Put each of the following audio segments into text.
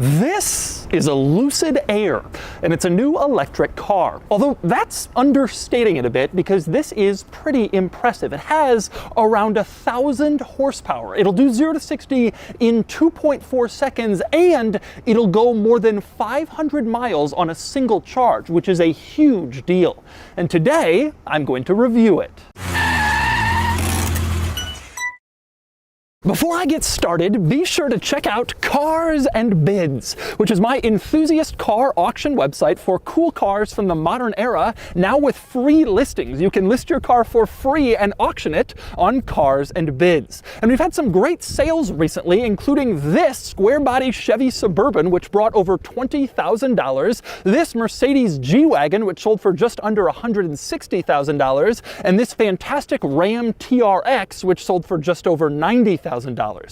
This is a Lucid Air, and it's a new electric car. Although that's understating it a bit because this is pretty impressive. It has around 1,000 horsepower. It'll do 0 to 60 in 2.4 seconds, and it'll go more than 500 miles on a single charge, which is a huge deal. And today, I'm going to review it. Before I get started, be sure to check out Cars and Bids, which is my enthusiast car auction website for cool cars from the modern era, now with free listings. You can list your car for free and auction it on Cars and Bids. And we've had some great sales recently, including this square-body Chevy Suburban, which brought over $20,000, this Mercedes G-Wagon, which sold for just under $160,000, and this fantastic Ram TRX, which sold for just over $90,000.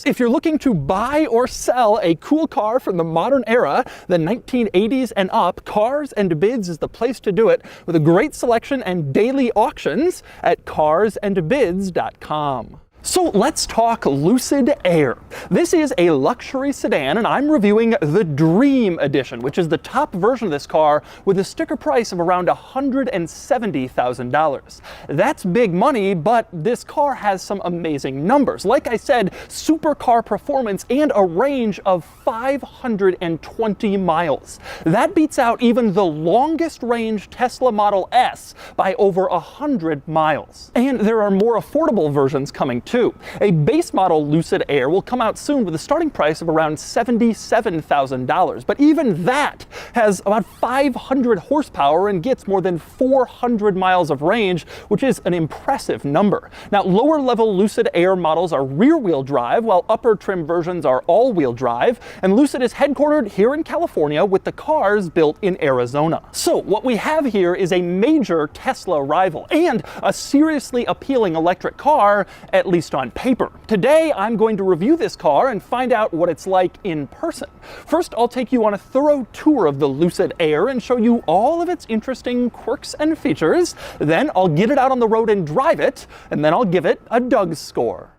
If you're looking to buy or sell a cool car from the modern era, the 1980s and up, Cars and Bids is the place to do it, with a great selection and daily auctions at carsandbids.com. So let's talk Lucid Air. This is a luxury sedan, and I'm reviewing the Dream Edition, which is the top version of this car with a sticker price of around $170,000. That's big money, but this car has some amazing numbers. Like I said, supercar performance and a range of 520 miles. That beats out even the longest range Tesla Model S by over 100 miles. And there are more affordable versions coming too. A base model Lucid Air will come out soon with a starting price of around $77,000, but even that has about 500 horsepower and gets more than 400 miles of range, which is an impressive number. Now, lower level Lucid Air models are rear-wheel drive, while upper trim versions are all-wheel drive, and Lucid is headquartered here in California with the cars built in Arizona. So what we have here is a major Tesla rival and a seriously appealing electric car, at least on paper. Today, I'm going to review this car and find out what it's like in person. First, I'll take you on a thorough tour of the Lucid Air and show you all of its interesting quirks and features. Then I'll get it out on the road and drive it, and then I'll give it a Doug score.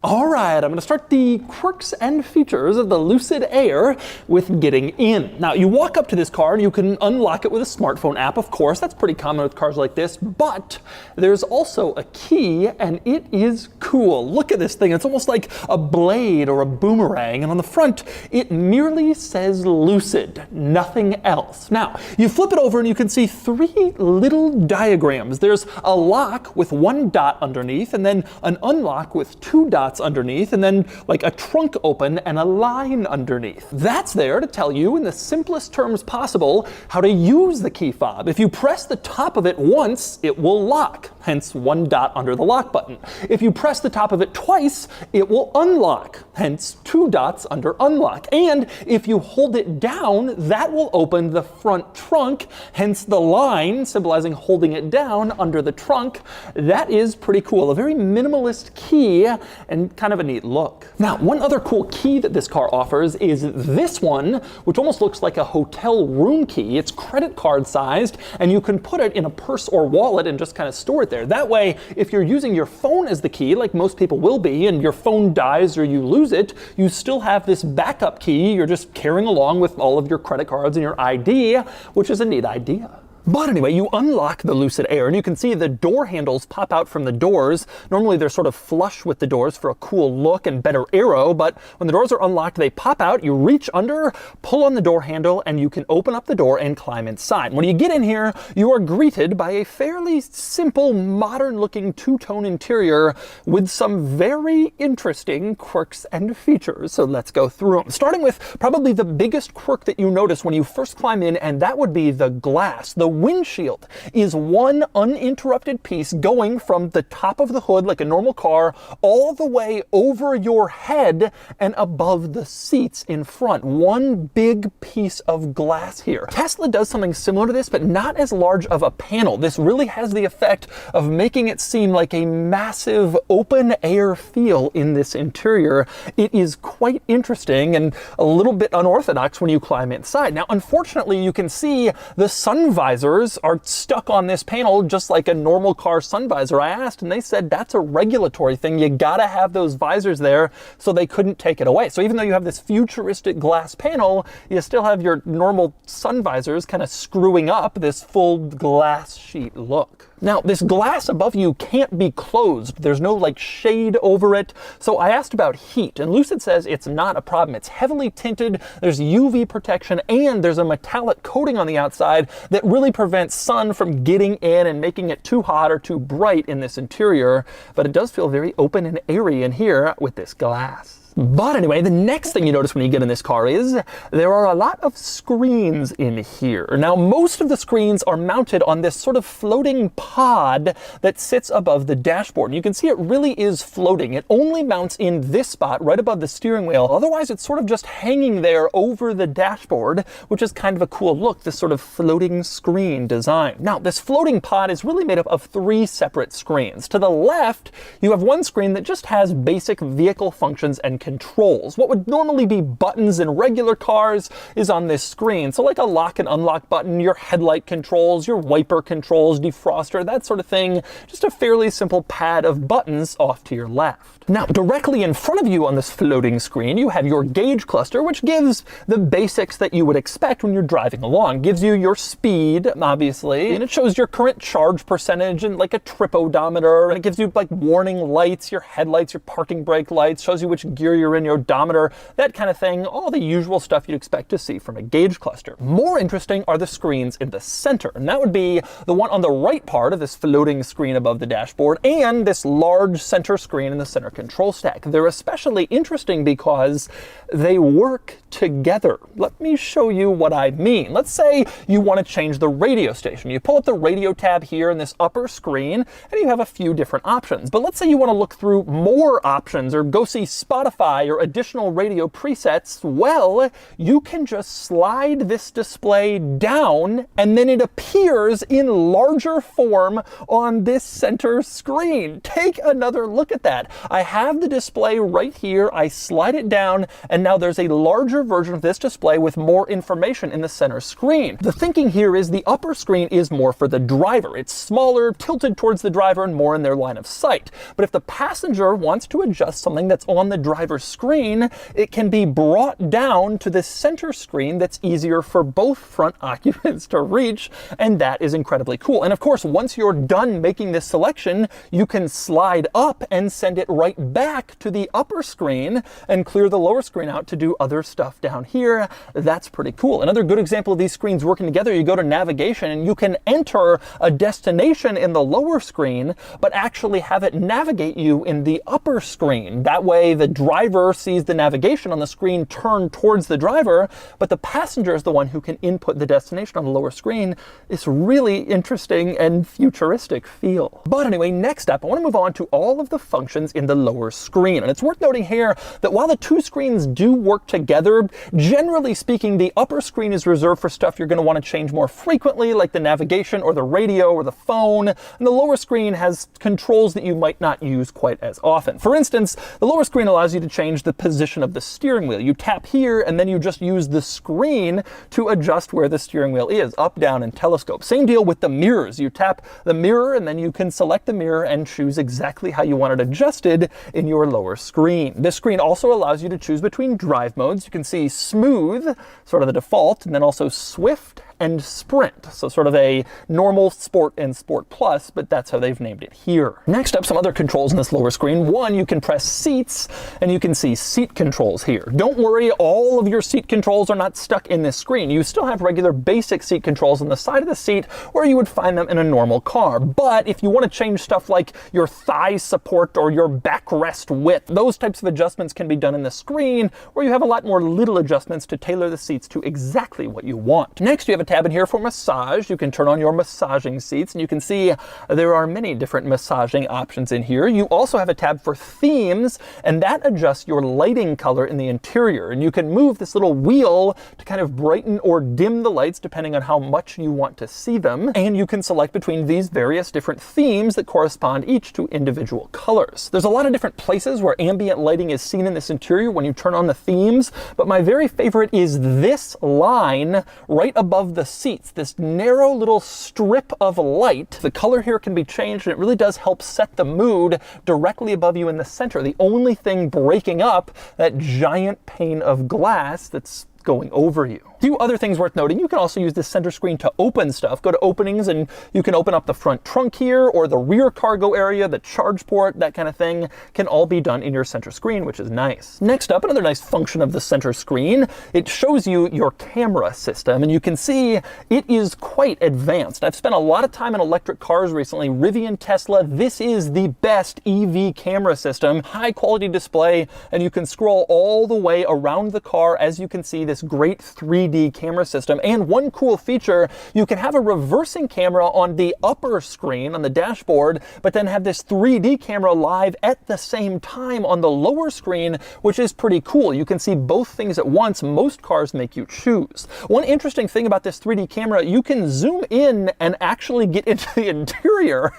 All right, I'm going to start the quirks and features of the Lucid Air with getting in. Now, you walk up to this car and you can unlock it with a smartphone app, of course. That's pretty common with cars like this, but there's also a key, and it is cool. Look at this thing. It's almost like a blade or a boomerang, and on the front, it merely says Lucid, nothing else. Now, you flip it over and you can see three little diagrams. There's a lock with one dot underneath, and then an unlock with two dots underneath, and then like a trunk open and a line underneath. That's there to tell you in the simplest terms possible how to use the key fob. If you press the top of it once, it will lock, hence one dot under the lock button. If you press the top of it twice, it will unlock, hence two dots under unlock. And if you hold it down, that will open the front trunk, hence the line symbolizing holding it down under the trunk. That is pretty cool. A very minimalist key and kind of a neat look. Now, one other cool key that this car offers is this one, which almost looks like a hotel room key. It's credit card sized, and you can put it in a purse or wallet and just kind of store it there. That way, if you're using your phone as the key, like most people will be, and your phone dies or you lose it, you still have this backup key you're just carrying along with all of your credit cards and your ID, which is a neat idea. But anyway, you unlock the Lucid Air and you can see the door handles pop out from the doors. Normally they're sort of flush with the doors for a cool look and better aero, but when the doors are unlocked, they pop out, you reach under, pull on the door handle, and you can open up the door and climb inside. When you get in here, you are greeted by a fairly simple, modern-looking two-tone interior with some very interesting quirks and features. So let's go through them. Starting with probably the biggest quirk that you notice when you first climb in, and that would be the glass. The windshield is one uninterrupted piece going from the top of the hood like a normal car all the way over your head and above the seats in front. One big piece of glass here. Tesla does something similar to this, but not as large of a panel. This really has the effect of making it seem like a massive open air feel in this interior. It is quite interesting and a little bit unorthodox when you climb inside. Now, unfortunately, you can see the sun visor visors are stuck on this panel just like a normal car sun visor. I asked and they said that's a regulatory thing. You gotta have those visors there, so they couldn't take it away. So even though you have this futuristic glass panel, you still have your normal sun visors kind of screwing up this full glass sheet look. Now, this glass above you can't be closed. There's no like shade over it. So I asked about heat, and Lucid says it's not a problem. It's heavily tinted, there's UV protection, and there's a metallic coating on the outside that really prevents sun from getting in and making it too hot or too bright in this interior. But it does feel very open and airy in here with this glass. But anyway, the next thing you notice when you get in this car is there are a lot of screens in here. Now, most of the screens are mounted on this sort of floating pod that sits above the dashboard. And you can see it really is floating. It only mounts in this spot right above the steering wheel. Otherwise, it's sort of just hanging there over the dashboard, which is kind of a cool look, this sort of floating screen design. Now, this floating pod is really made up of 3 separate screens. To the left, you have one screen that just has basic vehicle functions and controls. What would normally be buttons in regular cars is on this screen. So like a lock and unlock button, your headlight controls, your wiper controls, defroster, that sort of thing. Just a fairly simple pad of buttons off to your left. Now, directly in front of you on this floating screen, you have your gauge cluster, which gives the basics that you would expect when you're driving along. Gives you your speed, obviously, and it shows your current charge percentage and like a trip odometer, and it gives you like warning lights, your headlights, your parking brake lights, shows you which gear you're in, your odometer, that kind of thing, all the usual stuff you'd expect to see from a gauge cluster. More interesting are the screens in the center, and that would be the one on the right part of this floating screen above the dashboard and this large center screen in the center control stack. They're especially interesting because they work together. Let me show you what I mean. Let's say you want to change the radio station. You pull up the radio tab here in this upper screen and you have a few different options. But let's say you want to look through more options or go see Spotify or additional radio presets. Well, you can just slide this display down and then it appears in larger form on this center screen. Take another look at that. I have the display right here. I slide it down and now there's a larger version of this display with more information in the center screen. The thinking here is the upper screen is more for the driver. It's smaller, tilted towards the driver, and more in their line of sight. But if the passenger wants to adjust something that's on the driver's screen, it can be brought down to the center screen that's easier for both front occupants to reach, and that is incredibly cool. And of course, once you're done making this selection, you can slide up and send it right back to the upper screen and clear the lower screen out to do other stuff down here. That's pretty cool. Another good example of these screens working together, you go to navigation and you can enter a destination in the lower screen, but actually have it navigate you in the upper screen. That way the driver sees the navigation on the screen turn towards the driver, but the passenger is the one who can input the destination on the lower screen. It's really interesting and futuristic feel. But anyway, next up, I want to move on to all of the functions in the lower screen. And it's worth noting here that while the two screens do work together, generally speaking, the upper screen is reserved for stuff you're going to want to change more frequently, like the navigation or the radio or the phone, and the lower screen has controls that you might not use quite as often. For instance, the lower screen allows you to change the position of the steering wheel. You tap here and then you just use the screen to adjust where the steering wheel is, up, down, and telescope. Same deal with the mirrors. You tap the mirror and then you can select the mirror and choose exactly how you want it adjusted in your lower screen. This screen also allows you to choose between drive modes. You can see smooth, sort of the default, and then also swift and sprint. So sort of a normal, sport, and sport plus, but that's how they've named it here. Next up, some other controls in this lower screen. One, you can press seats and you can see seat controls here. Don't worry, all of your seat controls are not stuck in this screen. You still have regular basic seat controls on the side of the seat where you would find them in a normal car. But if you want to change stuff like your thigh support or your backrest width, those types of adjustments can be done in the screen, where you have a lot more little adjustments to tailor the seats to exactly what you want. Next, you have a tab in here for massage. You can turn on your massaging seats, and you can see there are many different massaging options in here. You also have a tab for themes, and that adjusts your lighting color in the interior. And you can move this little wheel to kind of brighten or dim the lights depending on how much you want to see them. And you can select between these various different themes that correspond each to individual colors. There's a lot of different places where ambient lighting is seen in this interior when you turn on the themes, but my very favorite is this line right above above the seats, this narrow little strip of light. The color here can be changed, and it really does help set the mood directly above you in the center. The only thing breaking up that giant pane of glass that's going over you. A few other things worth noting: you can also use this center screen to open stuff. Go to openings and you can open up the front trunk here, or the rear cargo area, the charge port, that kind of thing can all be done in your center screen, which is nice. Next up, another nice function of the center screen, it shows you your camera system, and you can see it is quite advanced. I've spent a lot of time in electric cars recently, Rivian, Tesla. This is the best EV camera system, high quality display, and you can scroll all the way around the car as you can see this great 3D camera system. And one cool feature, you can have a reversing camera on the upper screen on the dashboard, but then have this 3D camera live at the same time on the lower screen, which is pretty cool. You can see both things at once. Most cars make you choose. One interesting thing about this 3D camera, you can zoom in and actually get into the interior.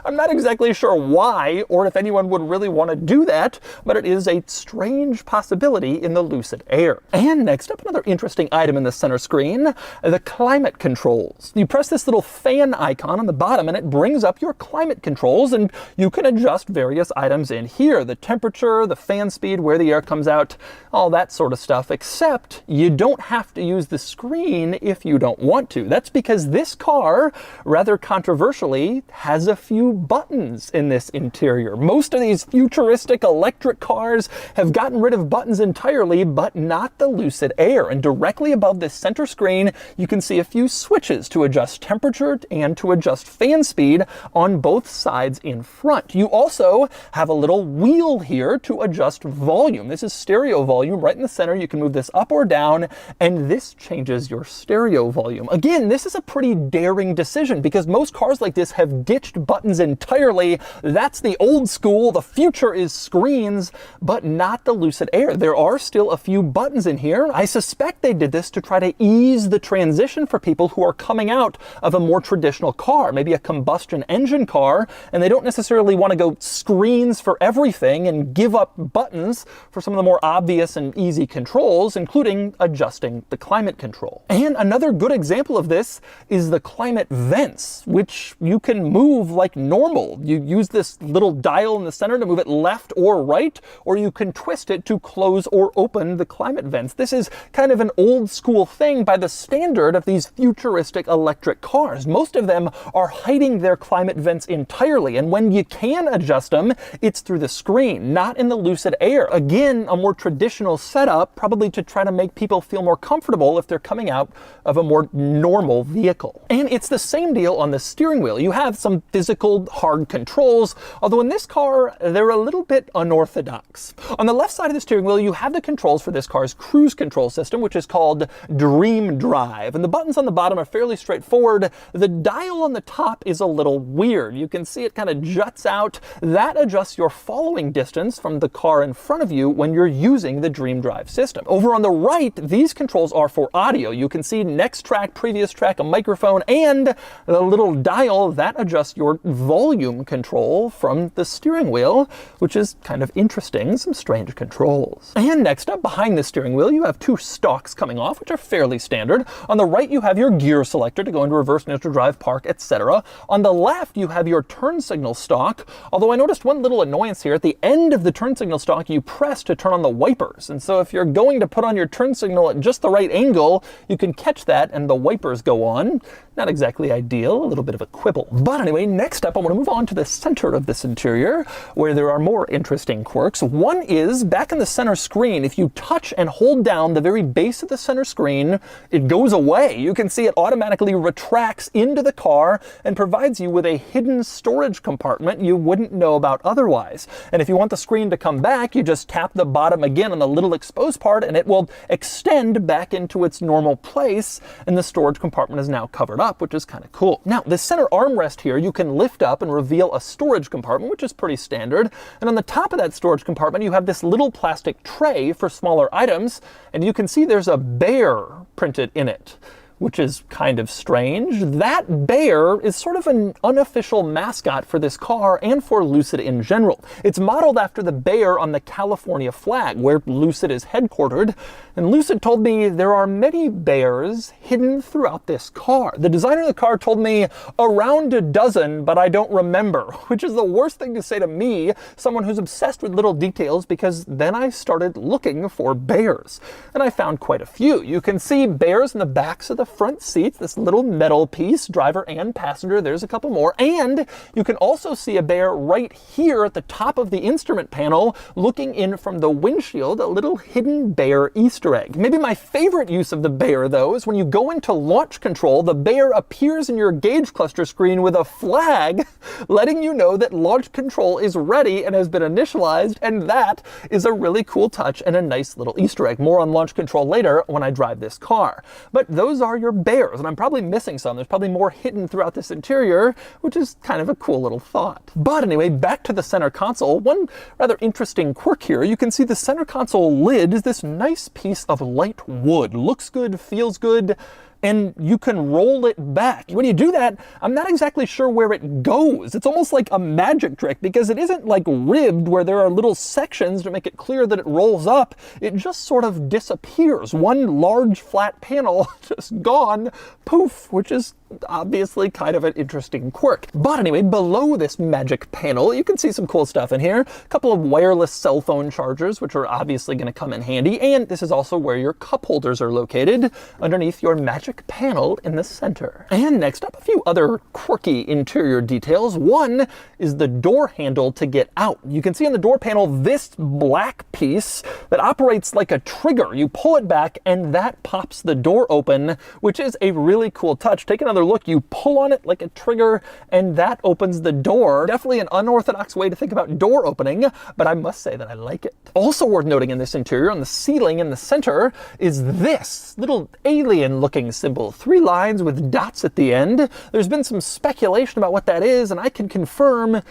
I'm not exactly sure why, or if anyone would really want to do that, but it is a strange possibility in the Lucid Air. And next up, another interesting item in the center screen, the climate controls. You press this little fan icon on the bottom and it brings up your climate controls, and you can adjust various items in here. The temperature, the fan speed, where the air comes out, all that sort of stuff, except you don't have to use the screen if you don't want to. That's because this car, rather controversially, has a few buttons in this interior. Most of these futuristic electric cars have gotten rid of buttons entirely, but not the Lucid Air. And directly above this center screen, you can see a few switches to adjust temperature and to adjust fan speed on both sides in front. You also have a little wheel here to adjust volume. This is stereo volume right in the center. You can move this up or down, and this changes your stereo volume. Again, this is a pretty daring decision because most cars like this have ditched buttons entirely. That's the old school. The future is screens, but not the Lucid Air. There are still a few buttons in here. I suspect they did this to try to ease the transition for people who are coming out of a more traditional car, maybe a combustion engine car, and they don't necessarily want to go screens for everything and give up buttons for some of the more obvious and easy controls, including adjusting the climate control. And another good example of this is the climate vents, which you can move like normal. You use this little dial in the center to move it left or right, or you can twist it to close or open the climate vents. This is kind of an old school thing by the standard of these futuristic electric cars. Most of them are hiding their climate vents entirely, and when you can adjust them, it's through the screen, not in the Lucid Air. Again, a more traditional setup, probably to try to make people feel more comfortable if they're coming out of a more normal vehicle. And it's the same deal on the steering wheel. You have some physical hard controls, although in this car they're a little bit unorthodox. On the left side of the steering wheel you have the controls for this car's cruise control system, which is called Dream Drive, and the buttons on the bottom are fairly straightforward. The dial on the top is a little weird. You can see it kind of juts out. That adjusts your following distance from the car in front of you when you're using the Dream Drive system. Over on the right, these controls are for audio. You can see next track, previous track, a microphone, and the little dial that adjusts your volume control from the steering wheel, which is kind of interesting, some strange controls. And next up, behind the steering wheel, you have two stalks coming off, which are fairly standard. On the right, you have your gear selector to go into reverse, neutral, drive, park, etc. On the left, you have your turn signal stalk, although I noticed one little annoyance here. At the end of the turn signal stalk, you press to turn on the wipers, and so if you're going to put on your turn signal at just the right angle, you can catch that and the wipers go on. Not exactly ideal, a little bit of a quibble. But anyway, next up I want to move on to the center of this interior, where there are more interesting quirks. One is, back in the center screen, if you touch and hold down the very base of the center screen, it goes away. You can see it automatically retracts into the car and provides you with a hidden storage compartment you wouldn't know about otherwise. And if you want the screen to come back, you just tap the bottom again on the little exposed part and it will extend back into its normal place, and the storage compartment is now covered up, which is kind of cool. Now, the center armrest here, you can lift up and reveal a storage compartment, which is pretty standard. And on the top of that storage compartment, you have this little plastic tray for smaller items, and you can see there's a bear printed in it, which is kind of strange. That bear is sort of an unofficial mascot for this car and for Lucid in general. It's modeled after the bear on the California flag, where Lucid is headquartered, and Lucid told me there are many bears hidden throughout this car. The designer of the car told me around a dozen, but I don't remember, which is the worst thing to say to me, someone who's obsessed with little details, because then I started looking for bears. And I found quite a few. You can see bears in the backs of the front seats, this little metal piece, driver and passenger. There's a couple more. And you can also see a bear right here at the top of the instrument panel, looking in from the windshield, a little hidden bear Easter egg. Maybe my favorite use of the bear, though, is when you go into launch control, the bear appears in your gauge cluster screen with a flag letting you know that launch control is ready and has been initialized, and that is a really cool touch and a nice little Easter egg. More on launch control later when I drive this car. But those are your bears, and I'm probably missing some. There's probably more hidden throughout this interior, which is kind of a cool little thought. But anyway, back to the center console. One rather interesting quirk here, you can see the center console lid is this nice piece of light wood. Looks good, feels good, and you can roll it back. When you do that, I'm not exactly sure where it goes. It's almost like a magic trick, because it isn't like ribbed where there are little sections to make it clear that it rolls up. It just sort of disappears. One large flat panel just gone, poof, which is obviously kind of an interesting quirk. But anyway, below this magic panel, you can see some cool stuff in here. A couple of wireless cell phone chargers, which are obviously going to come in handy. And this is also where your cup holders are located, underneath your magic panel in the center. And next up, a few other quirky interior details. One is the door handle to get out. You can see on the door panel this black piece that operates like a trigger. You pull it back and that pops the door open, which is a really cool touch. Take another look. You pull on it like a trigger and that opens the door. Definitely an unorthodox way to think about door opening, but I must say that I like it. Also worth noting in this interior, on the ceiling in the center, is this little alien looking symbol. 3 lines with dots at the end. There's been some speculation about what that is, and I can confirm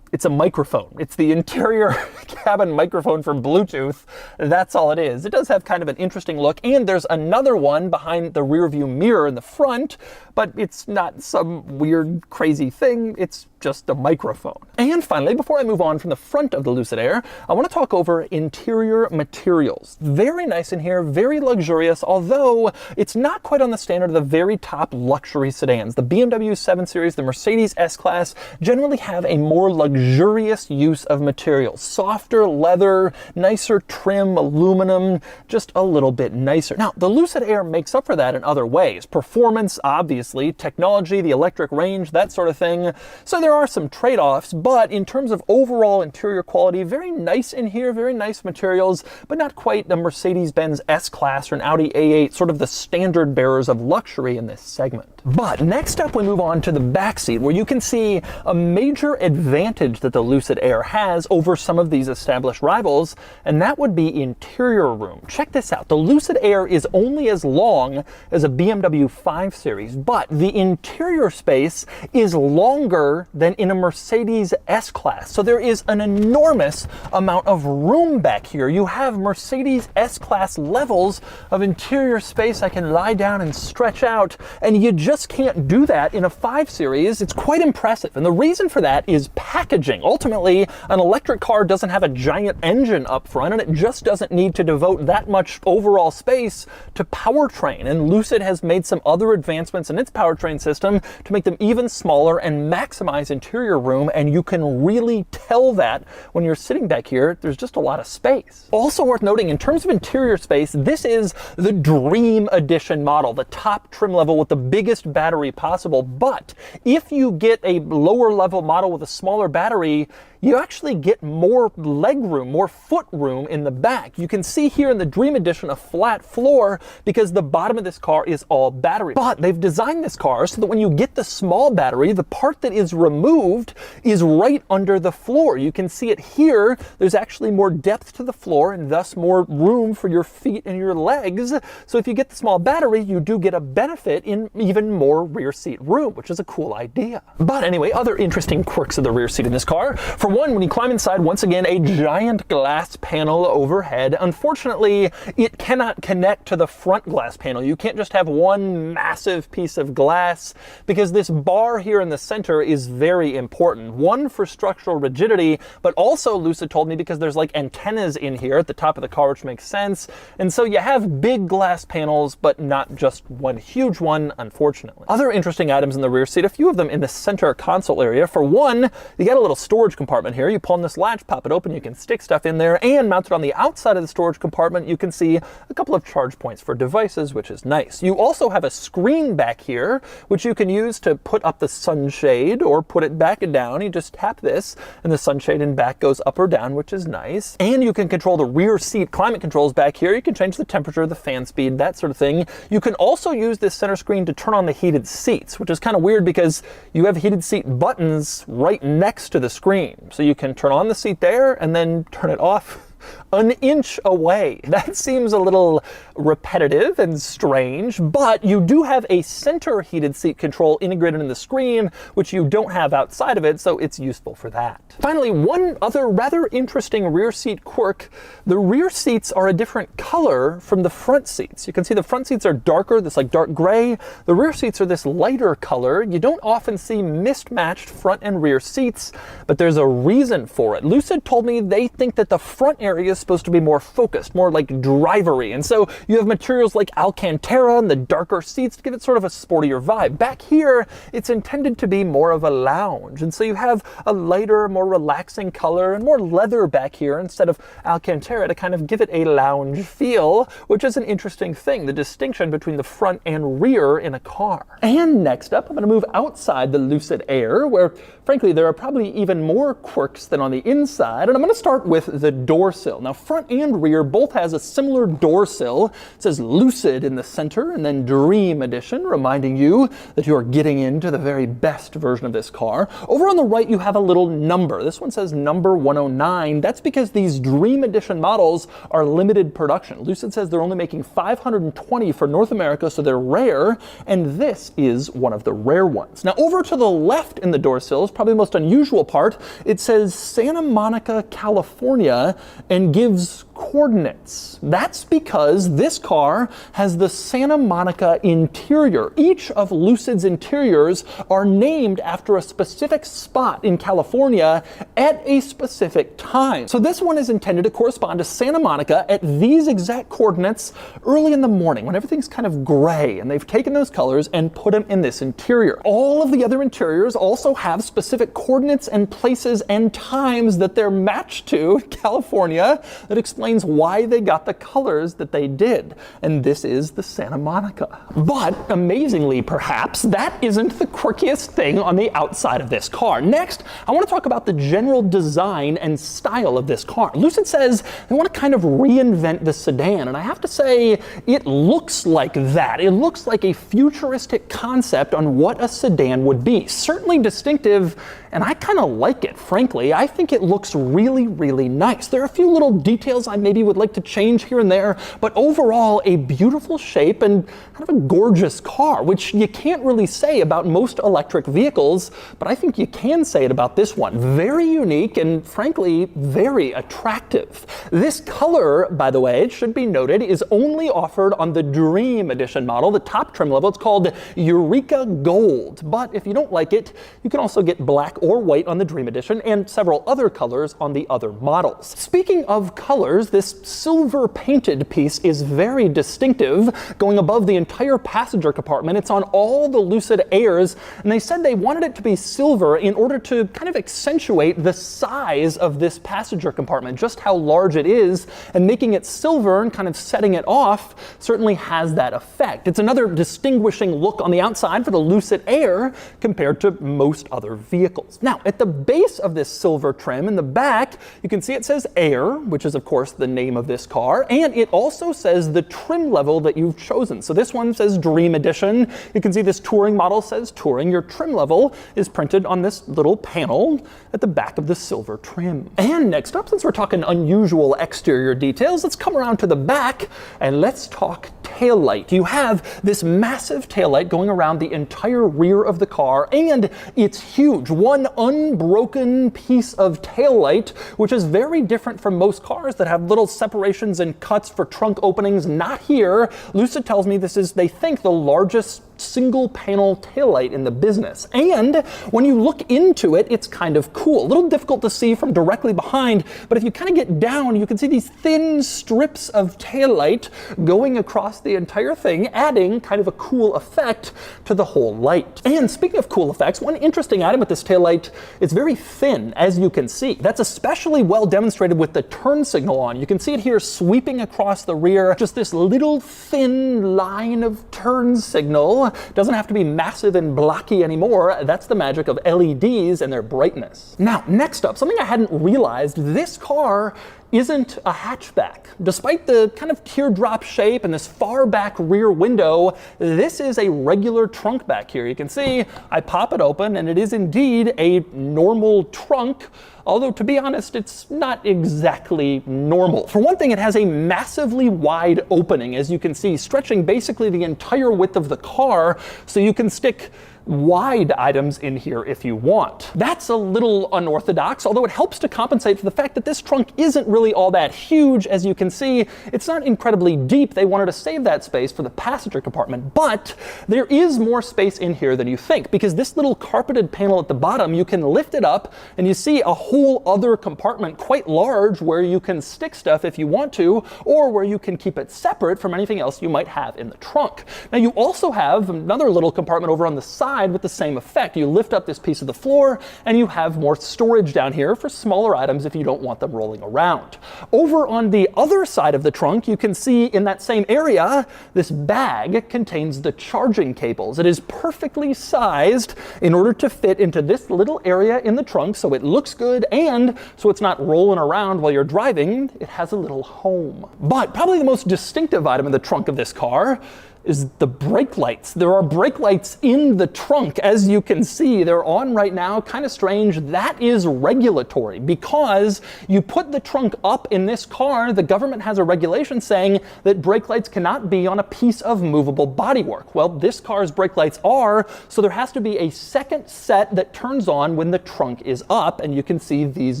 it's a microphone. It's the interior cabin microphone for Bluetooth. That's all it is. It does have kind of an interesting look, and there's another one behind the rear view mirror in the front, but it's not some weird, crazy thing. It's just a microphone. And finally, before I move on from the front of the Lucid Air, I want to talk over interior materials. Very nice in here, very luxurious, although it's not quite on the standard of the very top luxury sedans. The BMW 7 Series, the Mercedes S-Class generally have a more luxurious use of materials. Softer leather, nicer trim, aluminum, just a little bit nicer. Now, the Lucid Air makes up for that in other ways. Performance, obviously, technology, the electric range, that sort of thing. So there are some trade-offs, but in terms of overall interior quality, very nice in here, very nice materials, but not quite the Mercedes-Benz S-Class or an Audi A8, sort of the standard bearers of luxury in this segment. But next up, we move on to the back seat, where you can see a major advantage that the Lucid Air has over some of these established rivals, and that would be interior room. Check this out. The Lucid Air is only as long as a BMW 5 Series, but the interior space is longer than in a Mercedes S-Class. So there is an enormous amount of room back here. You have Mercedes S-Class levels of interior space. I can lie down and stretch out, and you just can't do that in a 5 Series. It's quite impressive, and the reason for that is packaging. Ultimately, an electric car doesn't have a giant engine up front, and it just doesn't need to devote that much overall space to powertrain, and Lucid has made some other advancements in its powertrain system to make them even smaller and maximize interior room, and you can really tell that when you're sitting back here. There's just a lot of space. Also worth noting, in terms of interior space, this is the Dream Edition model, the top trim level with the biggest battery possible. But if you get a lower level model with a smaller battery, you actually get more leg room, more foot room in the back. You can see here in the Dream Edition a flat floor because the bottom of this car is all battery. But they've designed this car so that when you get the small battery, the part that is removed is right under the floor. You can see it here. There's actually more depth to the floor and thus more room for your feet and your legs. So if you get the small battery, you do get a benefit in even more rear seat room, which is a cool idea. But anyway, other interesting quirks of the rear seat in this car. For one, when you climb inside, once again, a giant glass panel overhead. Unfortunately, it cannot connect to the front glass panel. You can't just have one massive piece of glass because this bar here in the center is very important. One, for structural rigidity, but also, Lucid told me, because there's like antennas in here at the top of the car, which makes sense. And so you have big glass panels, but not just one huge one, unfortunately. Other interesting items in the rear seat, a few of them in the center console area. For one, you got a little storage compartment here. You pull on this latch, pop it open, you can stick stuff in there, and mounted on the outside of the storage compartment, you can see a couple of charge points for devices, which is nice. You also have a screen back here, which you can use to put up the sunshade or put it back and down. You just tap this, and the sunshade in back goes up or down, which is nice. And you can control the rear seat climate controls back here. You can change the temperature, the fan speed, that sort of thing. You can also use this center screen to turn on the heated seats, which is kind of weird because you have heated seat buttons right next to the screen. So you can turn on the seat there and then turn it off an inch away. That seems a little repetitive and strange, but you do have a center heated seat control integrated in the screen, which you don't have outside of it, so it's useful for that. Finally, one other rather interesting rear seat quirk: the rear seats are a different color from the front seats. You can see the front seats are darker, this like dark gray. The rear seats are this lighter color. You don't often see mismatched front and rear seats, but there's a reason for it. Lucid told me they think that the front area is supposed to be more focused, more like drivery, and so you have materials like Alcantara and the darker seats to give it sort of a sportier vibe. Back here, it's intended to be more of a lounge, and so you have a lighter, more relaxing color and more leather back here instead of Alcantara to kind of give it a lounge feel, which is an interesting thing, the distinction between the front and rear in a car. And next up, I'm going to move outside the Lucid Air, where frankly there are probably even more quirks than on the inside, and I'm going to start with the door sill. Now, front and rear both has a similar door sill. It says Lucid in the center and then Dream Edition, reminding you that you are getting into the very best version of this car. Over on the right, you have a little number. This one says number 109. That's because these Dream Edition models are limited production. Lucid says they're only making 520 for North America, so they're rare, and this is one of the rare ones. Now, over to the left in the door sill is probably the most unusual part. It says Santa Monica, California, and gives coordinates. That's because this car has the Santa Monica interior. Each of Lucid's interiors are named after a specific spot in California at a specific time. So this one is intended to correspond to Santa Monica at these exact coordinates early in the morning when everything's kind of gray, and they've taken those colors and put them in this interior. All of the other interiors also have specific coordinates and places and times that they're matched to California that explains why they got the colors that they did. And this is the Santa Monica. But amazingly, perhaps, that isn't the quirkiest thing on the outside of this car. Next, I want to talk about the general design and style of this car. Lucid says they want to kind of reinvent the sedan, and I have to say, it looks like that. It looks like a futuristic concept on what a sedan would be. Certainly distinctive, and I kind of like it, frankly. I think it looks really, really nice. There are a few little details I maybe would like to change here and there, but overall, a beautiful shape and kind of a gorgeous car, which you can't really say about most electric vehicles, but I think you can say it about this one. Very unique and, frankly, very attractive. This color, by the way, it should be noted, is only offered on the Dream Edition model, the top trim level. It's called Eureka Gold, but if you don't like it, you can also get black or white on the Dream Edition and several other colors on the other models. Speaking of colors, this silver painted piece is very distinctive, going above the entire passenger compartment. It's on all the Lucid Airs, and they said they wanted it to be silver in order to kind of accentuate the size of this passenger compartment, just how large it is, and making it silver and kind of setting it off certainly has that effect. It's another distinguishing look on the outside for the Lucid Air compared to most other vehicles. Now, at the base of this silver trim in the back, you can see it says Air, which is of course the name of this car, and it also says the trim level that you've chosen. So this one says Dream Edition. You can see this touring model says Touring. Your trim level is printed on this little panel at the back of the silver trim. And next up, since we're talking unusual exterior details, let's come around to the back and let's talk taillight. You have this massive taillight going around the entire rear of the car, and it's huge. One unbroken piece of taillight, which is very different from most cars that have little separations and cuts for trunk openings. Not here. Lucid tells me this is, they think, the largest single panel taillight in the business. And when you look into it, it's kind of cool. A little difficult to see from directly behind, but if you kind of get down, you can see these thin strips of taillight going across the entire thing, adding kind of a cool effect to the whole light. And speaking of cool effects, one interesting item with this taillight, it's very thin, as you can see. That's especially well demonstrated with the turn signal on. You can see it here sweeping across the rear, just this little thin line of turn signal. Doesn't have to be massive and blocky anymore. That's the magic of LEDs and their brightness. Now, next up, something I hadn't realized, this car isn't a hatchback. Despite the kind of teardrop shape and this far back rear window, this is a regular trunk back here. You can see I pop it open and it is indeed a normal trunk. Although, to be honest, it's not exactly normal. For one thing, it has a massively wide opening, as you can see, stretching basically the entire width of the car, so you can stick wide items in here if you want. That's a little unorthodox, although it helps to compensate for the fact that this trunk isn't really all that huge. As you can see, it's not incredibly deep. They wanted to save that space for the passenger compartment, but there is more space in here than you think, because this little carpeted panel at the bottom, you can lift it up and you see a whole other compartment, quite large, where you can stick stuff if you want to, or where you can keep it separate from anything else you might have in the trunk. Now, you also have another little compartment over on the side with the same effect. You lift up this piece of the floor and you have more storage down here for smaller items if you don't want them rolling around. Over on the other side of the trunk, you can see in that same area, this bag contains the charging cables. It is perfectly sized in order to fit into this little area in the trunk, so it looks good, and so it's not rolling around while you're driving. It has a little home. But probably the most distinctive item in the trunk of this car is the brake lights. There are brake lights in the trunk. As you can see, they're on right now. Kind of strange. That is regulatory, because you put the trunk up in this car, the government has a regulation saying that brake lights cannot be on a piece of movable bodywork. Well, this car's brake lights are, so there has to be a second set that turns on when the trunk is up, and you can see these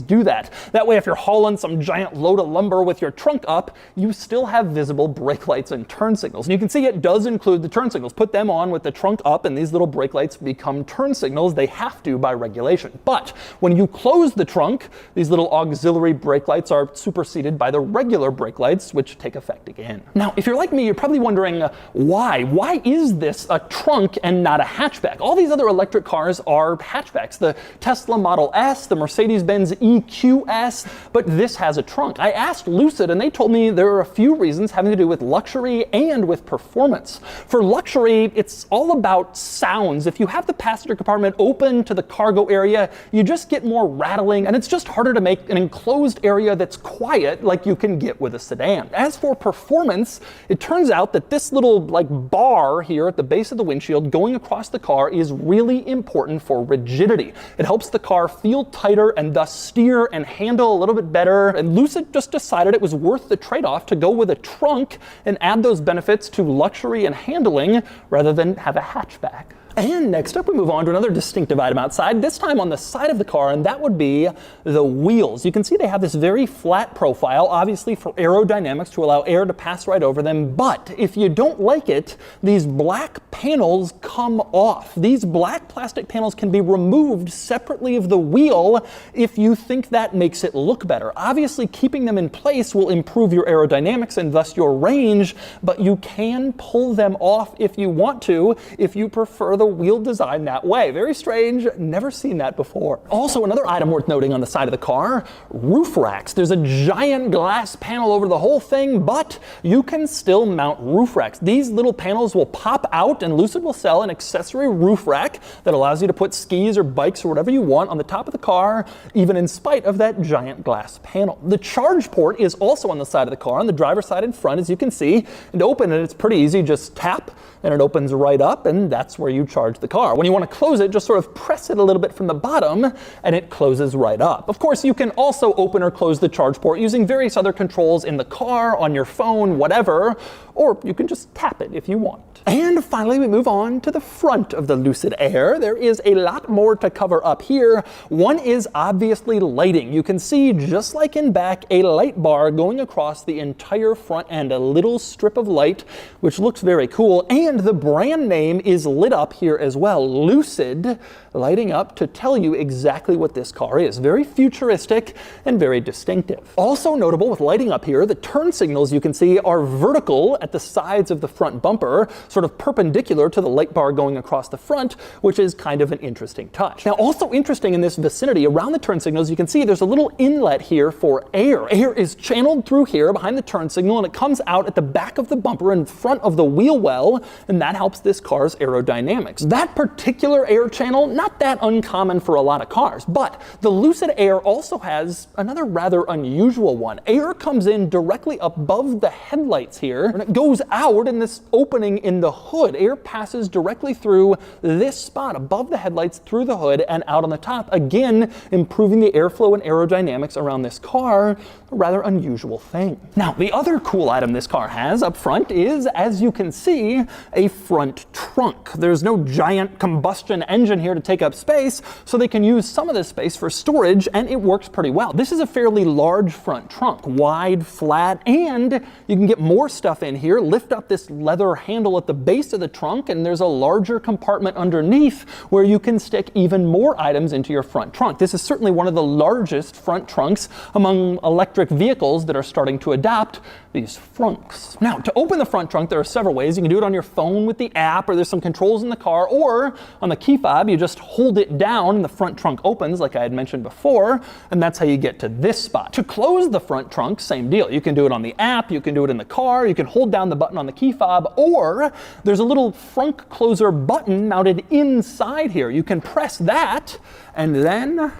do that. That way, if you're hauling some giant load of lumber with your trunk up, you still have visible brake lights and turn signals. And you can see it does include the turn signals. Put them on with the trunk up and these little brake lights become turn signals. They have to by regulation. But when you close the trunk, these little auxiliary brake lights are superseded by the regular brake lights, which take effect again. Now, if you're like me, you're probably wondering why? Why is this a trunk and not a hatchback? All these other electric cars are hatchbacks. The Tesla Model S, the Mercedes-Benz EQS, but this has a trunk. I asked Lucid and they told me there are a few reasons having to do with luxury and with performance. For luxury, it's all about sounds. If you have the passenger compartment open to the cargo area, you just get more rattling, and it's just harder to make an enclosed area that's quiet like you can get with a sedan. As for performance, it turns out that this little bar here at the base of the windshield going across the car is really important for rigidity. It helps the car feel tighter and thus steer and handle a little bit better. And Lucid just decided it was worth the trade-off to go with a trunk and add those benefits to luxury and handling rather than have a hatchback. And next up, we move on to another distinctive item outside, this time on the side of the car, and that would be the wheels. You can see they have this very flat profile, obviously for aerodynamics to allow air to pass right over them, but if you don't like it, these black panels come off. These black plastic panels can be removed separately of the wheel if you think that makes it look better. Obviously, keeping them in place will improve your aerodynamics and thus your range, but you can pull them off if you want to, if you prefer the wheel design that way. Very strange, never seen that before. Also, another item worth noting on the side of the car, roof racks. There's a giant glass panel over the whole thing, but you can still mount roof racks. These little panels will pop out, and Lucid will sell an accessory roof rack that allows you to put skis or bikes or whatever you want on the top of the car, even in spite of that giant glass panel. The charge port is also on the side of the car, on the driver's side in front, as you can see. And to open it, it's pretty easy. Just tap, and it opens right up, and that's where you charge the car. When you want to close it, just sort of press it a little bit from the bottom and it closes right up. Of course, you can also open or close the charge port using various other controls in the car, on your phone, whatever, or you can just tap it if you want. And finally, we move on to the front of the Lucid Air. There is a lot more to cover up here. One is obviously lighting. You can see, just like in back, a light bar going across the entire front end, a little strip of light, which looks very cool. And the brand name is lit up here as well. Lucid, lighting up to tell you exactly what this car is. Very futuristic and very distinctive. Also notable with lighting up here, the turn signals you can see are vertical at the sides of the front bumper, sort of perpendicular to the light bar going across the front, which is kind of an interesting touch. Now, also interesting in this vicinity, around the turn signals, you can see there's a little inlet here for air. Air is channeled through here behind the turn signal, and it comes out at the back of the bumper in front of the wheel well, and that helps this car's aerodynamics. That particular air channel, not that uncommon for a lot of cars, but the Lucid Air also has another rather unusual one. Air comes in directly above the headlights here, and it goes out in this opening in the hood. Air passes directly through this spot above the headlights, through the hood, and out on the top, again improving the airflow and aerodynamics around this car. A rather unusual thing. Now, the other cool item this car has up front is, as you can see, a front trunk. There's no giant combustion engine here to take up space, so they can use some of this space for storage, and it works pretty well. This is a fairly large front trunk, wide, flat, and you can get more stuff in here. Lift up this leather handle at the base of the trunk, and there's a larger compartment underneath where you can stick even more items into your front trunk. This is certainly one of the largest front trunks among electric vehicles that are starting to adopt these frunks. Now, to open the front trunk, there are several ways. You can do it on your phone with the app, or there's some controls in the car, or on the key fob, you just hold it down and the front trunk opens, like I had mentioned before, and that's how you get to this spot. To close the front trunk, same deal. You can do it on the app, you can do it in the car, you can hold down the button on the key fob, or there's a little frunk closer button mounted inside here. You can press that, and then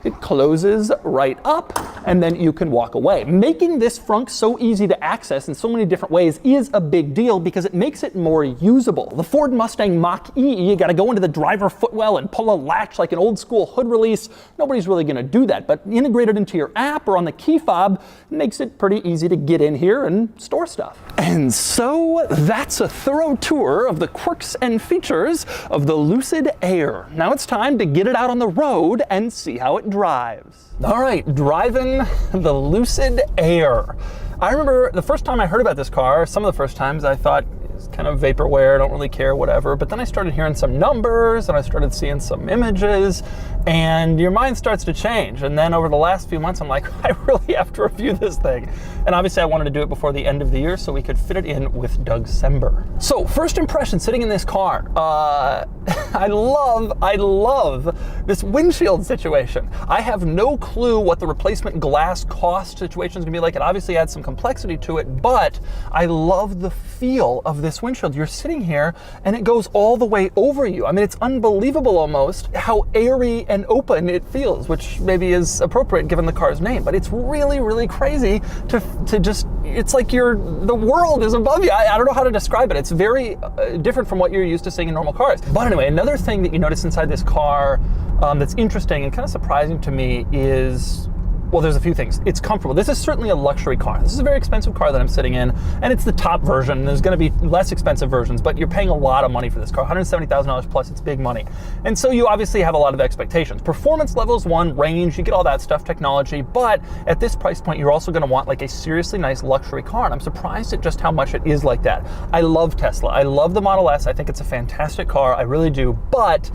it closes right up, and then you can walk away. Making this frunk so easy to access in so many different ways is a big deal because it makes it more usable. The Ford Mustang Mach-E, you gotta go into the driver footwell and pull a latch like an old school hood release. Nobody's really gonna do that, but integrated into your app or on the key fob makes it pretty easy to get in here and store stuff. And so that's a thorough tour of the quirks and features of the Lucid Air. Now it's time to get it out on the road and see how it drives. All right, driving the Lucid Air. I remember the first time I heard about this car, some of the first times I thought it's kind of vaporware, don't really care, whatever. But then I started hearing some numbers and I started seeing some images, and your mind starts to change. And then over the last few months, I'm like, I really have to review this thing. And obviously I wanted to do it before the end of the year so we could fit it in with December. So first impression sitting in this car, I love this windshield situation. I have no clue what the replacement glass cost situation is gonna be like. It obviously adds some complexity to it, but I love the feel of this windshield. You're sitting here and it goes all the way over you. I mean, it's unbelievable almost how airy and open it feels, which maybe is appropriate given the car's name, but it's really, really crazy to just, it's like the world is above you. I don't know how to describe it. It's very different from what you're used to seeing in normal cars. But anyway, another thing that you notice inside this car that's interesting and kind of surprising to me is, well, there's a few things. It's comfortable. This is certainly a luxury car. This is a very expensive car that I'm sitting in, and it's the top version. There's gonna be less expensive versions, but you're paying a lot of money for this car, $170,000 plus, it's big money. And so you obviously have a lot of expectations. Performance levels, one, range, you get all that stuff, technology, but at this price point, you're also gonna want like a seriously nice luxury car, and I'm surprised at just how much it is like that. I love Tesla. I love the Model S. I think it's a fantastic car, I really do, but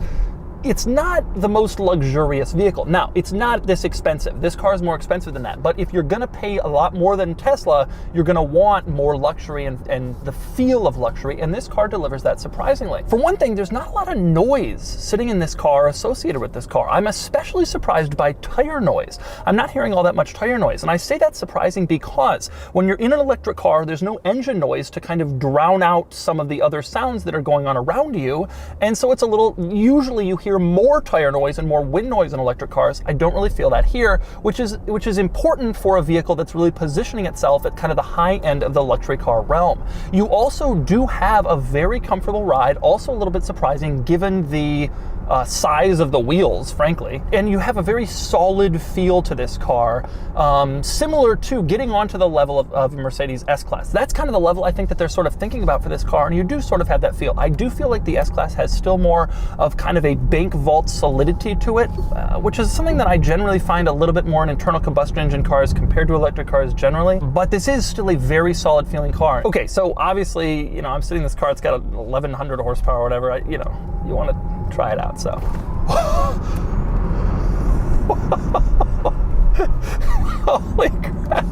it's not the most luxurious vehicle. Now, it's not this expensive. This car is more expensive than that. But if you're gonna pay a lot more than Tesla, you're gonna want more luxury and the feel of luxury, and this car delivers that surprisingly. For one thing, there's not a lot of noise sitting in this car associated with this car. I'm especially surprised by tire noise. I'm not hearing all that much tire noise, and I say that's surprising because when you're in an electric car, there's no engine noise to kind of drown out some of the other sounds that are going on around you, and so it's a little, usually you hear hear more tire noise and more wind noise in electric cars. I don't really feel that here, which is important for a vehicle that's really positioning itself at kind of the high end of the luxury car realm. You also do have a very comfortable ride, also a little bit surprising given the size of the wheels, frankly. And you have a very solid feel to this car, similar to getting onto the level of Mercedes S-Class. That's kind of the level I think that they're sort of thinking about for this car, and you do sort of have that feel. I do feel like the S-Class has still more of kind of a bank vault solidity to it, which is something that I generally find a little bit more in internal combustion engine cars compared to electric cars generally, but this is still a very solid feeling car. Okay, so obviously, you know, I'm sitting in this car, it's got 1,100 horsepower or whatever, you want to try it out, so. Holy crap.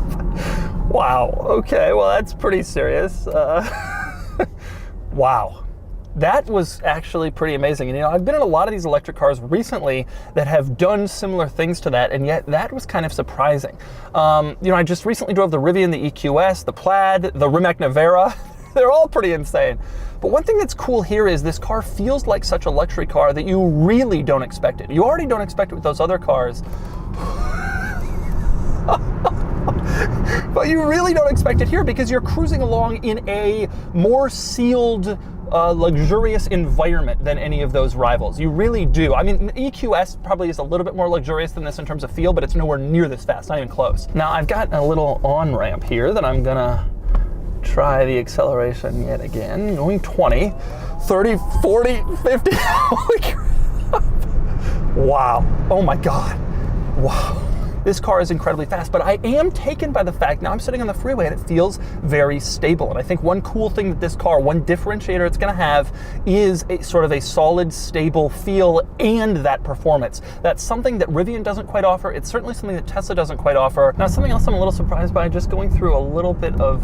Wow, okay, well that's pretty serious. Wow. That was actually pretty amazing. And I've been in a lot of these electric cars recently that have done similar things to that, and yet that was kind of surprising. I just recently drove the Rivian, the EQS, the Plaid, the Rimac Navara. They're all pretty insane. But one thing that's cool here is this car feels like such a luxury car that you really don't expect it. You already don't expect it with those other cars. But you really don't expect it here because you're cruising along in a more sealed, luxurious environment than any of those rivals. You really do. I mean, the EQS probably is a little bit more luxurious than this in terms of feel, but it's nowhere near this fast, not even close. Now, I've got a little on-ramp here that I'm gonna try the acceleration yet again. Going 20, 30, 40, 50. Holy crap. Wow. Oh my God. Wow. This car is incredibly fast, but I am taken by the fact, now I'm sitting on the freeway and it feels very stable. And I think one cool thing that this car, one differentiator it's gonna have is a sort of a solid, stable feel and that performance. That's something that Rivian doesn't quite offer. It's certainly something that Tesla doesn't quite offer. Now, something else I'm a little surprised by, just going through a little bit of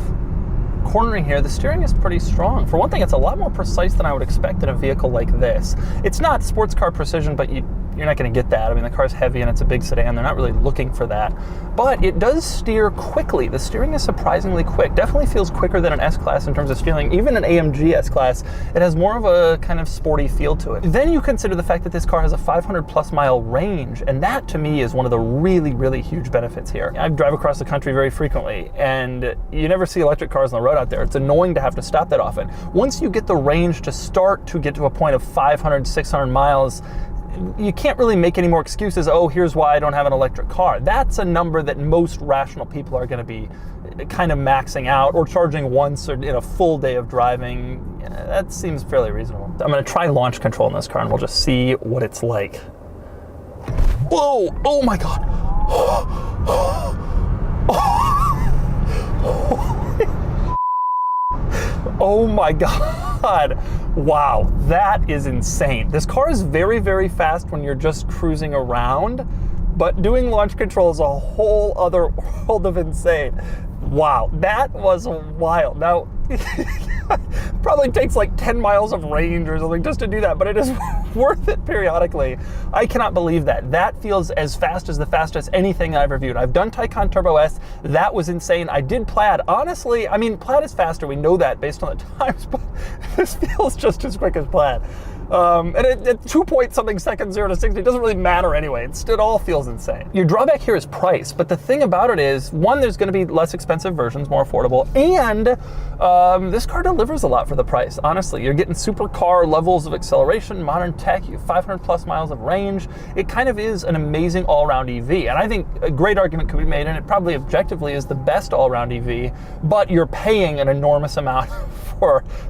cornering here, the steering is pretty strong. For one thing, it's a lot more precise than I would expect in a vehicle like this. It's not sports car precision, but you're not going to get that. I mean, the car's heavy and it's a big sedan. They're not really looking for that. But it does steer quickly. The steering is surprisingly quick. Definitely feels quicker than an S-Class in terms of steering. Even an AMG S-Class, it has more of a kind of sporty feel to it. Then you consider the fact that this car has a 500+ mile range, and that to me is one of the really, really huge benefits here. I drive across the country very frequently, and you never see electric cars on the road out there. It's annoying to have to stop that often. Once you get the range to start to get to a point of 500, 600 miles, you can't really make any more excuses. Oh, here's why I don't have an electric car. That's a number that most rational people are going to be kind of maxing out or charging once or in a full day of driving. That seems fairly reasonable. I'm going to try launch control in this car and we'll just see what it's like. Whoa! Oh my God! Oh my God. Wow, that is insane. This car is very, very fast when you're just cruising around, but doing launch control is a whole other world of insane. Wow, that was wild. Now, probably takes like 10 miles of range or something just to do that, but it is worth it periodically. I cannot believe that. That feels as fast as the fastest anything I've reviewed. I've done Taycan Turbo S. That was insane. I did Plaid. Honestly, I mean, Plaid is faster. We know that based on the times, but this feels just as quick as Plaid. And at 2 point something seconds, 0 to 60, it doesn't really matter anyway. It all feels insane. Your drawback here is price, but the thing about it is, one, there's going to be less expensive versions, more affordable, and this car delivers a lot for the price. Honestly, you're getting supercar levels of acceleration, modern tech, you have 500+ miles of range. It kind of is an amazing all-around EV, and I think a great argument could be made, and it probably objectively is the best all-around EV, but you're paying an enormous amount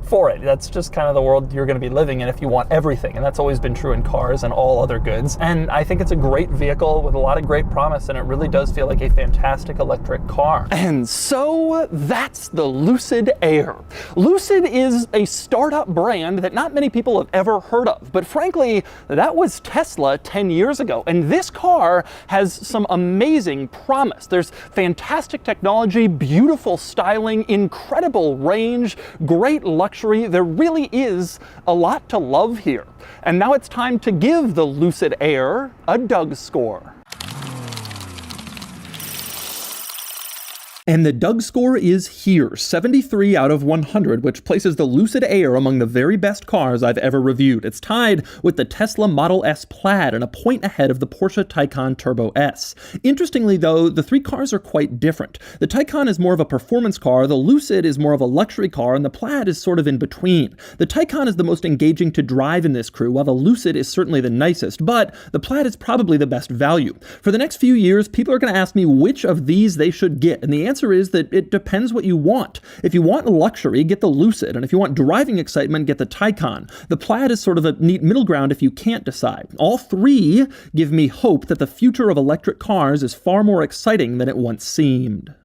for it. That's just kind of the world you're going to be living in if you want everything, and that's always been true in cars and all other goods. And I think it's a great vehicle with a lot of great promise, and it really does feel like a fantastic electric car. And so that's the Lucid Air. Lucid is a startup brand that not many people have ever heard of, but frankly, that was Tesla 10 years ago, and this car has some amazing promise. There's fantastic technology, beautiful styling, incredible range, great luxury. There really is a lot to love here. And now it's time to give the Lucid Air a Doug score. And the Doug score is here, 73 out of 100, which places the Lucid Air among the very best cars I've ever reviewed. It's tied with the Tesla Model S Plaid and a point ahead of the Porsche Taycan Turbo S. Interestingly though, the three cars are quite different. The Taycan is more of a performance car, the Lucid is more of a luxury car, and the Plaid is sort of in between. The Taycan is the most engaging to drive in this crew, while the Lucid is certainly the nicest, but the Plaid is probably the best value. For the next few years, people are going to ask me which of these they should get, and the answer is that it depends what you want. If you want luxury, get the Lucid, and if you want driving excitement, get the Taycan. The Plaid is sort of a neat middle ground if you can't decide. All three give me hope that the future of electric cars is far more exciting than it once seemed.